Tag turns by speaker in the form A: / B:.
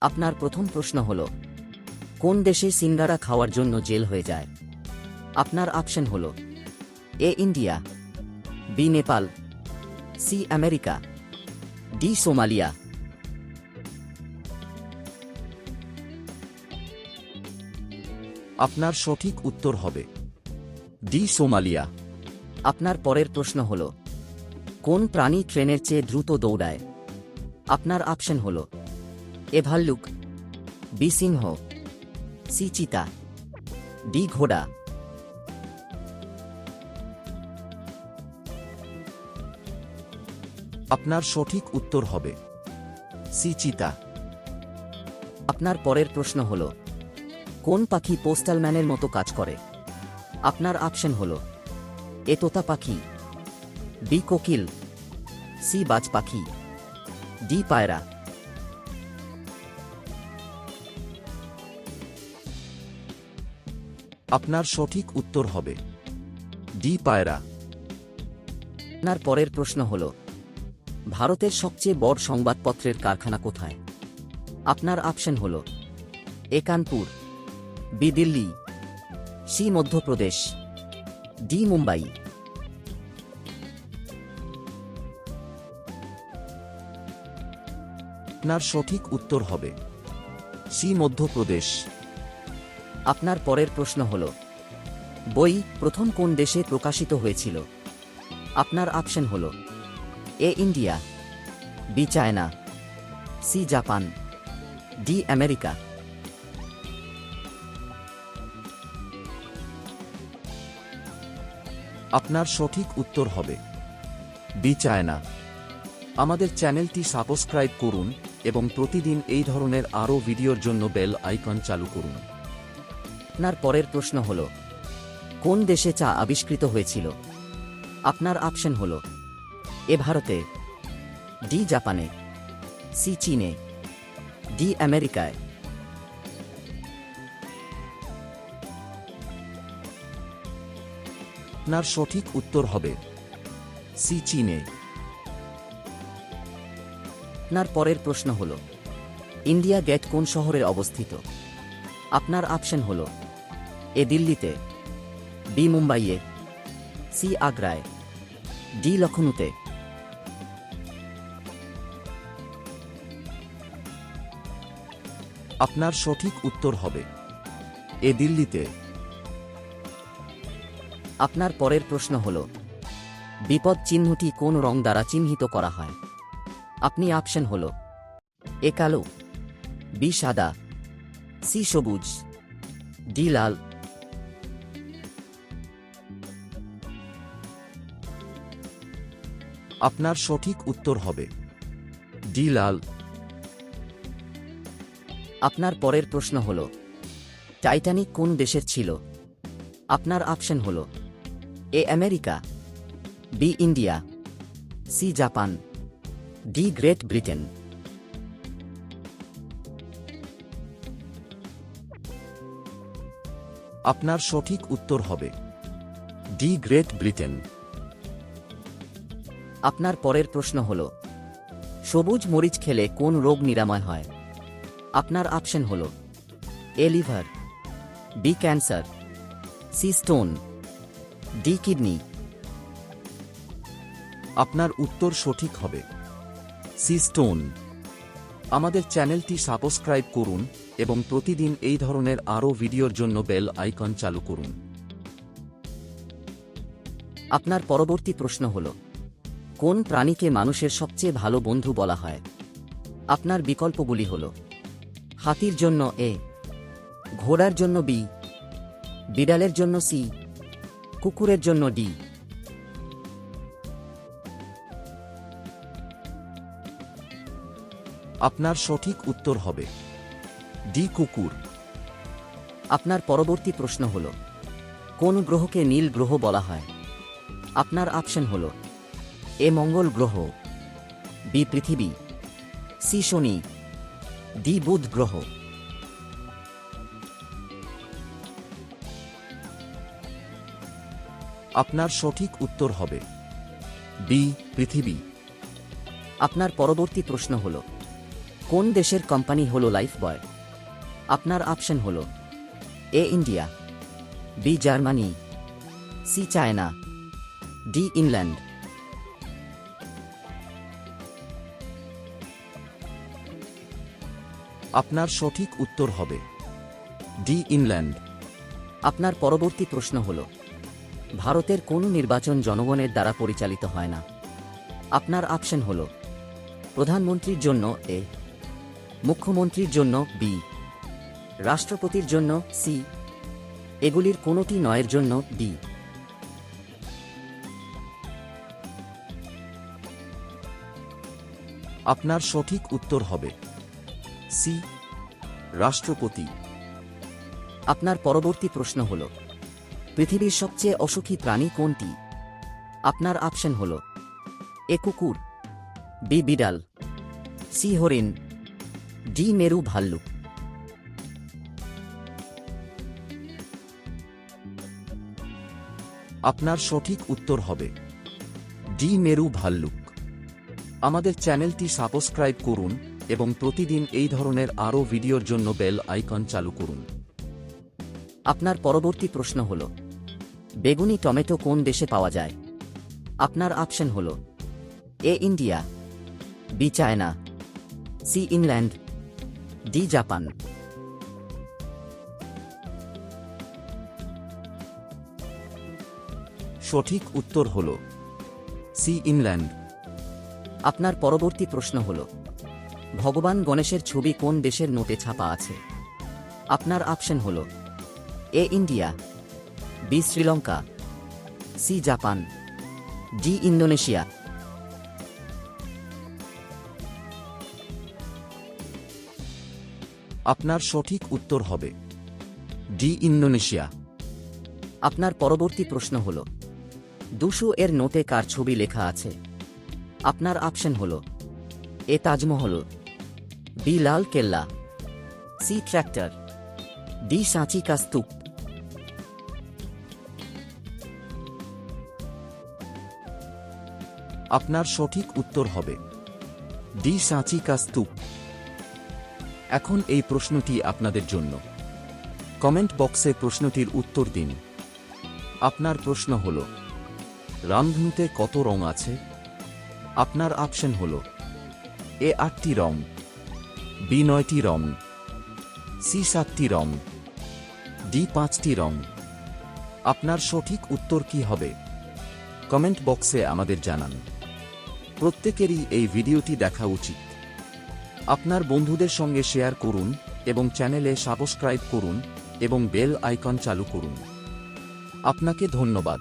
A: আপনার প্রথম প্রশ্ন হল, কোন দেশে সিঙ্গারা খাওয়ার জন্য জেল হয়ে যায়? আপনার অপশন হল A India, B Nepal, C America, D Somalia.
B: আপনার সঠিক উত্তর হবে ডি সোমালিয়া।
A: আপনার পরের প্রশ্ন হল, কোন প্রাণী ট্রেনের চেয়ে দ্রুত দৌড়ায়? আপনার অপশন হল এ ভাল্লুক, বি সিংহ, সি চিতা, ডি ঘোড়া।
B: আপনার সঠিক উত্তর হবে সি চিতা।
A: আপনার পরের প্রশ্ন হল, কোন পাখি পোস্টালম্যানের মতো কাজ করে? আপনার অপশন হল এ তোতা পাখি, বি কোকিল, সি বাজ পাখি, ডি পায়রা।
B: আপনার সঠিক উত্তর হবে ডি পায়রা।
A: আপনার পরের প্রশ্ন হল, ভারতের সবচেয়ে বড় সংবাদপত্রের কারখানা কোথায়? আপনার অপশন হল A Kanpur, B Delhi, C Madhya Pradesh, D Mumbai.
B: আপনার সঠিক উত্তর হবে সি মধ্যপ্রদেশ।
A: আপনার পরের প্রশ্ন হল, বই প্রথম কোন দেশে প্রকাশিত হয়েছিল? আপনার অপশন হল A India, B China, C Japan, D America.
B: আপনার সঠিক উত্তর হবে বি চায়না। আমাদের চ্যানেলটি সাবস্ক্রাইব করুন এবং প্রতিদিন এই ধরনের আরও ভিডিওর জন্য বেল আইকন চালু করুন।
A: আপনার পরের প্রশ্ন হল, কোন দেশে চা আবিষ্কৃত হয়েছিল? আপনার অপশন হল এ ভারতে, ডি জাপানে, সি চীনে, ডি আমেরিকায়।
B: আপনার সঠিক উত্তর হবে সি চীনে।
A: আপনার পরের প্রশ্ন হল, ইন্ডিয়া গেট কোন শহরে অবস্থিত? আপনার অপশন হল এ দিল্লিতে, বি মুম্বাইয়ে, সি আগ্রায়, ডি লখনউতে।
B: আপনার সঠিক উত্তর হবে এ দিল্লিতে।
A: আপনার পরের প্রশ্ন হল, বিপদ চিহ্নটি কোন রং দ্বারা চিহ্নিত করা হয়? আপনি অপশন হল এ কালো, বি সাদা, সি সবুজ, ডি লাল।
B: আপনার সঠিক উত্তর হবে ডি লাল।
A: আপনার পরের প্রশ্ন হল, টাইটানিক কোন দেশের ছিল? আপনার অপশন হল A America, B India, C Japan, D Great Britain.
B: আপনার সঠিক উত্তর হবে ডি গ্রেট ব্রিটেন।
A: আপনার পরের প্রশ্ন হল, সবুজ মরিচ খেলে কোন রোগ নিরাময় হয়? আপনার অপশন হল A liver, B cancer, C stone, D kidney.
B: আপনার উত্তর সঠিক হবে সি স্টোন। আমাদের চ্যানেলটি সাবস্ক্রাইব করুন এবং প্রতিদিন এই ধরনের আরও ভিডিওর জন্য বেল আইকন চালু করুন।
A: আপনার পরবর্তী প্রশ্ন হল, কোন প্রাণীকে মানুষের সবচেয়ে ভালো বন্ধু বলা হয়? আপনার বিকল্পগুলি হল হাতির জন্য এ, ঘোড়ার জন্য বি, বিড়ালের জন্য সি, কুকুরের জন্য ডি।
B: আপনার সঠিক উত্তর হবে ডি কুকুর।
A: আপনার পরবর্তী প্রশ্ন হল, কোন গ্রহকে নীল গ্রহ বলা হয়? আপনার অপশন হল এ মঙ্গল গ্রহ, বি পৃথিবী, সি শনি, ডি বুধ গ্রহ।
B: আপনার সঠিক উত্তর হবে বি পৃথিবী।
A: আপনার পরবর্তী প্রশ্ন হল, কোন দেশের কোম্পানি হলো লাইফ বয়? আপনার অপশন হলো A India, B Germany, C China, D England.
B: আপনার সঠিক উত্তর হবে ডি ইংল্যান্ড।
A: আপনার পরবর্তী প্রশ্ন হল, ভারতের কোন নির্বাচন জনগণের দ্বারা পরিচালিত হয় না? আপনার অপশন হল প্রধানমন্ত্রীর জন্য এ, মুখ্যমন্ত্রীর জন্য বি, রাষ্ট্রপতির জন্য সি, এগুলির কোনোটি নয়ের জন্য ডি।
B: আপনার সঠিক উত্তর হবে সি, রাষ্ট্রপতি।
A: আপনার পরবর্তী প্রশ্ন হল, পৃথিবীর সবচেয়ে অসুখী প্রাণী কোনটি? আপনার অপশন হল এ কুকুর, বি বিড়াল, সি হরিণ, ডি মেরু ভাল্লুক।
B: আপনার সঠিক উত্তর হবে ডি মেরু ভাল্লুক। আমাদের চ্যানেলটি সাবস্ক্রাইব করুন এবং প্রতিদিন এই ধরনের আরও ভিডিওর জন্য বেল আইকন চালু করুন।
A: আপনার পরবর্তী প্রশ্ন হল, বেগুনি টমেটো কোন দেশে পাওয়া যায়? আপনার অপশন হল A India, B China, C England, D Japan.
B: সঠিক উত্তর হল সি, ইংল্যান্ড।
A: আপনার পরবর্তী প্রশ্ন হল, ভগবান গণেশের ছবি কোন দেশের নোটে ছাপা আছে? আপনার অপশন হল A India, B Sri Lanka, C Japan, D Indonesia.
B: আপনার সঠিক উত্তর হবে ডি ইন্দোনেশিয়া।
A: আপনার পরবর্তী প্রশ্ন হল, 200 এর নোটে কার ছবি লেখা আছে? আপনার অপশন হল এ তাজমহল, বি লাল কেল্লা, সি ট্র্যাক্টর, ডি সাঁচি কা স্তূপ।
B: আপনার সঠিক উত্তর হবে ডি সাঁচি কা স্তূপ। এখন এই প্রশ্নটি আপনাদের জন্য। কমেন্ট বক্সে প্রশ্নটির উত্তর দিন। আপনার প্রশ্ন হল, রামধনুতে কত রং আছে? আপনার অপশন হল এ 8টি রং, বি 9টি রং, সি 7টি রং, ডি 5টি রং। আপনার সঠিক উত্তর কি হবে? কমেন্ট বক্সে আমাদের জানান। প্রত্যেকেরই এই ভিডিওটি দেখা উচিত। আপনার বন্ধুদের সঙ্গে শেয়ার করুন এবং চ্যানেলে সাবস্ক্রাইব করুন এবং বেল আইকন চালু করুন। আপনাকে ধন্যবাদ।